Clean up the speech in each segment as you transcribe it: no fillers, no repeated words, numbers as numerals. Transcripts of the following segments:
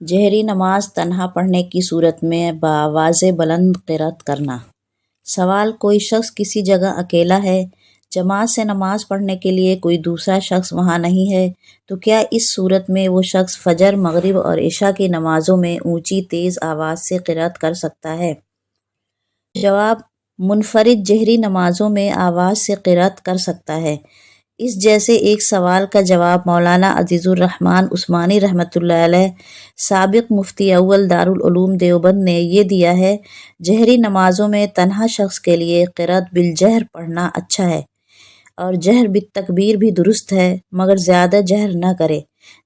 جہری نماز تنہا پڑھنے کی صورت میں بآواز بلند قرأت کرنا۔ سوال: کوئی شخص کسی جگہ اکیلا ہے، جماعت سے نماز پڑھنے کے لیے کوئی دوسرا شخص وہاں نہیں ہے، تو کیا اس صورت میں وہ شخص فجر، مغرب اور عشاء کی نمازوں میں اونچی تیز آواز سے قرأت کر سکتا ہے؟ جواب: منفرد جہری نمازوں میں آواز سے قرأت کر سکتا ہے۔ اس جیسے ایک سوال کا جواب مولانا عزیز الرحمن عثمانی رحمۃ اللہ علیہ، سابق مفتی اول دارالعلوم دیوبند نے یہ دیا ہے: جہری نمازوں میں تنہا شخص کے لیے قرأت بالجہر پڑھنا اچھا ہے، اور جہر بالتکبیر بھی درست ہے، مگر زیادہ جہر نہ کرے،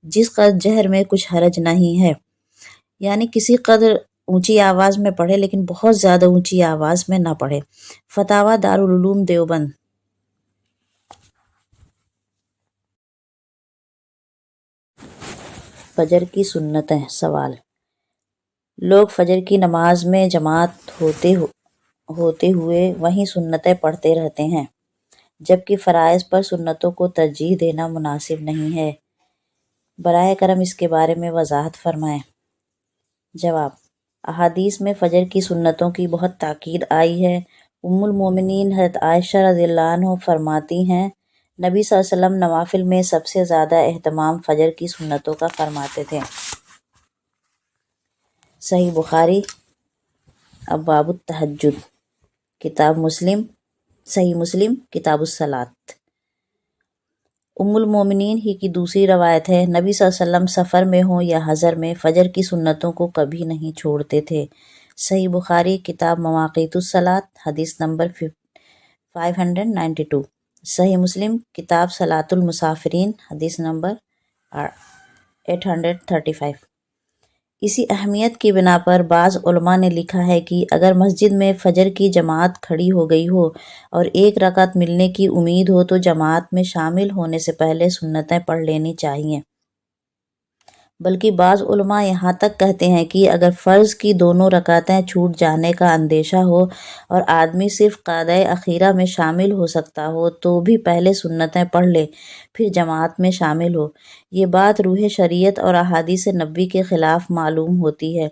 جس قدر جہر میں کچھ حرج نہیں ہے، یعنی کسی قدر اونچی آواز میں پڑھے لیکن بہت زیادہ اونچی آواز میں نہ پڑھے۔ فتاویٰ دارالعلوم دیوبند۔ فجر کی سنتیں۔ سوال: لوگ فجر کی نماز میں جماعت ہوتے ہوئے وہیں سنتیں پڑھتے رہتے ہیں، جبکہ فرائض پر سنتوں کو ترجیح دینا مناسب نہیں ہے۔ براہ کرم اس کے بارے میں وضاحت فرمائیں۔ جواب: احادیث میں فجر کی سنتوں کی بہت تاکید آئی ہے۔ ام المومنین حضرت عائشہ رضی اللہ عنہ فرماتی ہیں، نبی صلی اللہ علیہ وسلم نوافل میں سب سے زیادہ اہتمام فجر کی سنتوں کا فرماتے تھے۔ صحیح بخاری ابواب التہجد، صحیح مسلم کتاب الصلاۃ۔ ام المومنین ہی کی دوسری روایت ہے، نبی صلی اللہ علیہ وسلم سفر میں ہوں یا حضر میں فجر کی سنتوں کو کبھی نہیں چھوڑتے تھے۔ صحیح بخاری کتاب مواقیت الصلاۃ، حدیث نمبر 592۔ صحیح مسلم کتاب صلاۃ المسافرین، حدیث نمبر 835۔ اسی اہمیت کی بنا پر بعض علماء نے لکھا ہے کہ اگر مسجد میں فجر کی جماعت کھڑی ہو گئی ہو اور ایک رکعت ملنے کی امید ہو تو جماعت میں شامل ہونے سے پہلے سنتیں پڑھ لینی چاہیے۔ بلکہ بعض علماء یہاں تک کہتے ہیں کہ اگر فرض کی دونوں رکعتیں چھوٹ جانے کا اندیشہ ہو اور آدمی صرف قعدہ اخیرہ میں شامل ہو سکتا ہو تو بھی پہلے سنتیں پڑھ لے، پھر جماعت میں شامل ہو۔ یہ بات روح شریعت اور احادیث نبوی کے خلاف معلوم ہوتی ہے۔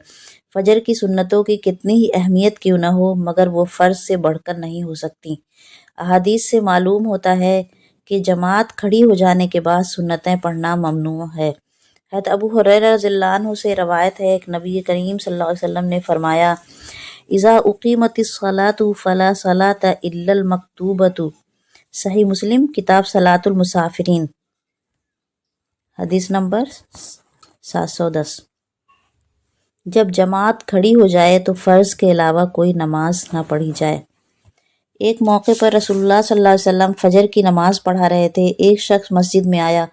فجر کی سنتوں کی کتنی ہی اہمیت کیوں نہ ہو، مگر وہ فرض سے بڑھ کر نہیں ہو سکتی۔ احادیث سے معلوم ہوتا ہے کہ جماعت کھڑی ہو جانے کے بعد سنتیں پڑھنا ممنوع ہے۔ حضرت ابو ہریرہ رضی اللہ عنہ سے روایت ہے کہ نبی کریم صلی اللہ علیہ وسلم نے فرمایا: اذا اقیمت الصلاۃ فلا صلاۃ الا المکتوبۃ۔ صحیح مسلم کتاب صلاۃ المسافرین، حدیث نمبر 710۔ جب جماعت کھڑی ہو جائے تو فرض کے علاوہ کوئی نماز نہ پڑھی جائے۔ ایک موقع پر رسول اللہ صلی اللہ علیہ وسلم فجر کی نماز پڑھا رہے تھے۔ ایک شخص مسجد میں آیا،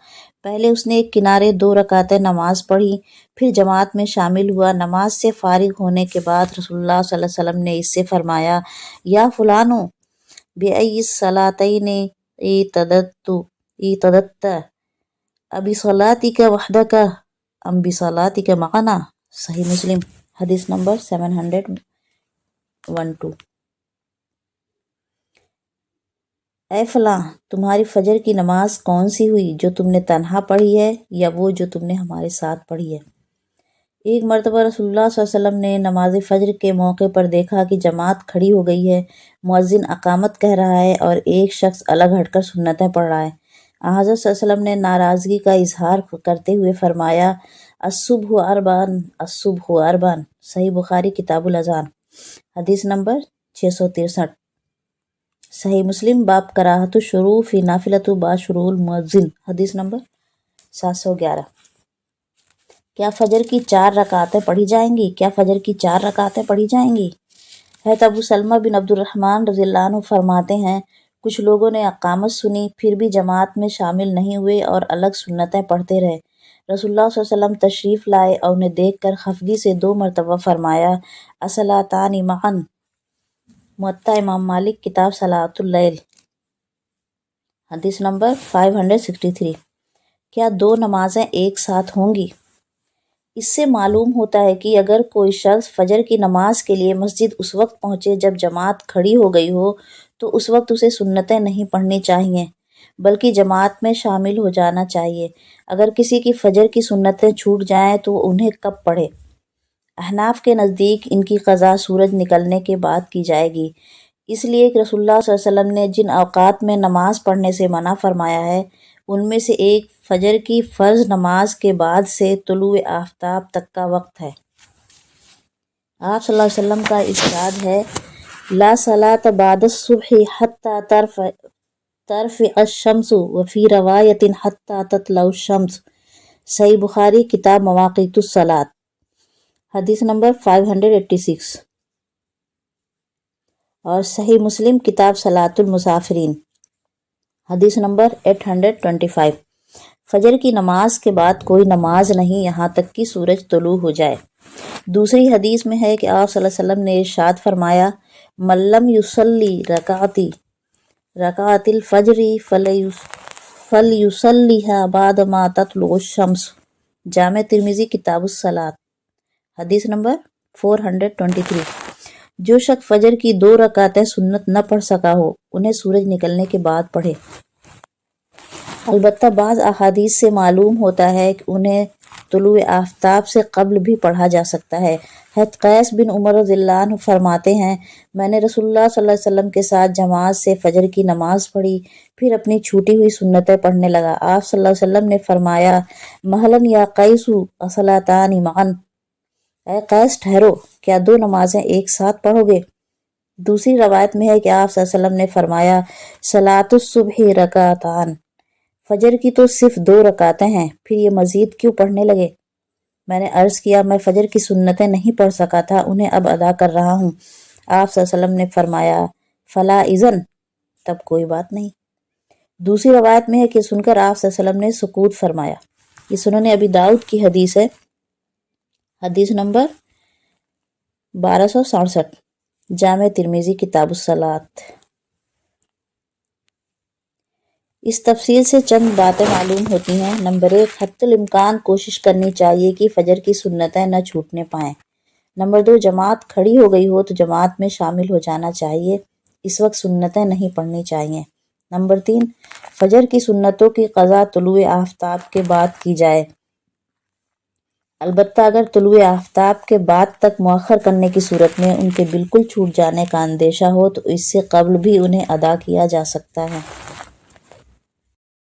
پہلے اس نے ایک کنارے 2 رکعتیں نماز پڑھی، پھر جماعت میں شامل ہوا۔ نماز سے فارغ ہونے کے بعد رسول اللہ صلی اللہ علیہ وسلم نے اس سے فرمایا: یا فلانو، بأی الصلاتین اعتدت، ابصلاتک وحدک ام بصلاتک معنا؟ صحیح مسلم، حدیث نمبر 712۔ اے فلاں، تمہاری فجر کی نماز کون سی ہوئی، جو تم نے تنہا پڑھی ہے یا وہ جو تم نے ہمارے ساتھ پڑھی ہے؟ ایک مرتبہ رسول اللہ صلی اللہ علیہ وسلم نے نماز فجر کے موقع پر دیکھا کہ جماعت کھڑی ہو گئی ہے، مؤذن اقامت کہہ رہا ہے اور ایک شخص الگ ہٹ کر سنتیں پڑھ رہا ہے۔ حضرت صلی اللہ علیہ وسلم نے ناراضگی کا اظہار کرتے ہوئے فرمایا: الصبح اربعن، الصبح اربعن۔ صحیح بخاری کتاب الاذان، حدیث نمبر 663۔ صحیح مسلم باب کراہت الشروع فی نافلۃ بعد شروع المؤذن، حدیث نمبر 711۔ کیا فجر کی 4 رکعتیں پڑھی جائیں گی؟ کیا فجر کی 4 رکعتیں پڑھی جائیں گی؟ حضرت ابو سلمہ بن عبد الرحمن رضی اللہ عنہ فرماتے ہیں، کچھ لوگوں نے اقامت سنی، پھر بھی جماعت میں شامل نہیں ہوئے اور الگ سنتیں پڑھتے رہے۔ رسول اللہ صلی اللہ علیہ وسلم تشریف لائے اور انہیں دیکھ کر خفگی سے 2 مرتبہ فرمایا: الصلاتان معا۔ موطا امام مالک کتاب صلاۃ اللیل، حدیث نمبر 563۔ کیا 2 نمازیں ایک ساتھ ہوں گی؟ اس سے معلوم ہوتا ہے کہ اگر کوئی شخص فجر کی نماز کے لیے مسجد اس وقت پہنچے جب جماعت کھڑی ہو گئی ہو تو اس وقت اسے سنتیں نہیں پڑھنی چاہیے، بلکہ جماعت میں شامل ہو جانا چاہیے۔ اگر کسی کی فجر کی سنتیں چھوٹ جائیں تو وہ انہیں کب پڑھے؟ احناف کے نزدیک ان کی قضا سورج نکلنے کے بعد کی جائے گی، اس لیے کہ رسول اللہ صلی اللہ علیہ وسلم نے جن اوقات میں نماز پڑھنے سے منع فرمایا ہے ان میں سے ایک فجر کی فرض نماز کے بعد سے طلوع آفتاب تک کا وقت ہے۔ آپ صلی اللہ علیہ وسلم کا ارشاد ہے، لا صلاۃ بعد الصبح حتی ترفع الشمس وفی روایت حتی تطلع الشمس۔ صحیح بخاری کتاب مواقیت الصلاۃ، حدیث نمبر 586، اور صحیح مسلم کتاب صلاۃ المسافرین، حدیث نمبر 825۔ فجر کی نماز کے بعد کوئی نماز نہیں یہاں تک کہ سورج طلوع ہو جائے۔ دوسری حدیث میں ہے کہ آپ صلی اللہ علیہ وسلم نے ارشاد فرمایا، من لم یصلی رکعت الفجر فلیصلیھا بعد ما تطلع الشمس۔ جامع ترمذی کتاب الصلاۃ، حدیث نمبر 423۔ جو شخص فجر کی 2 رکعتیں سنت نہ پڑھ سکا ہو انہیں سورج نکلنے کے بعد پڑھے۔ البتہ بعض احادیث سے معلوم ہوتا ہے کہ انہیں طلوع آفتاب سے قبل بھی پڑھا جا سکتا ہے۔ حضرت قیس بن عمر رضی اللہ عنہ فرماتے ہیں، میں نے رسول اللہ صلی اللہ علیہ وسلم کے ساتھ جماعت سے فجر کی نماز پڑھی، پھر اپنی چھوٹی ہوئی سنتیں پڑھنے لگا۔ آپ صلی اللہ علیہ وسلم نے فرمایا، مہلاً یا قیس اصلاتان معاً، اے قیس ٹھہرو، کیا 2 نمازیں ایک ساتھ پڑھو گے؟ دوسری روایت میں ہے کہ آپ صلی اللہ علیہ وسلم نے فرمایا، صلاۃ الصبح رکعتان، فجر کی تو صرف 2 رکعتیں ہیں، پھر یہ مزید کیوں پڑھنے لگے؟ میں نے عرض کیا، میں فجر کی سنتیں نہیں پڑھ سکا تھا، انہیں اب ادا کر رہا ہوں۔ آپ صلی اللہ علیہ وسلم نے فرمایا، فلا اذن، تب کوئی بات نہیں۔ دوسری روایت میں ہے کہ سن کر آپ صلی اللہ علیہ وسلم نے سکوت فرمایا۔ یہ سنن ابی داؤد کی حدیث ہے، حدیث نمبر 1267، جامع ترمذی کتاب الصلاۃ۔ اس تفصیل سے چند باتیں معلوم ہوتی ہیں۔ نمبر 1، حتی الامکان کوشش کرنی چاہیے کہ فجر کی سنتیں نہ چھوٹنے پائیں۔ نمبر 2، جماعت کھڑی ہو گئی ہو تو جماعت میں شامل ہو جانا چاہیے، اس وقت سنتیں نہیں پڑھنی چاہیے۔ نمبر 3، فجر کی سنتوں کی قضا طلوع آفتاب کے بعد کی جائے، البتہ اگر طلوع آفتاب کے بعد تک مؤخر کرنے کی صورت میں ان کے بالکل چھوٹ جانے کا اندیشہ ہو تو اس سے قبل بھی انہیں ادا کیا جا سکتا ہے۔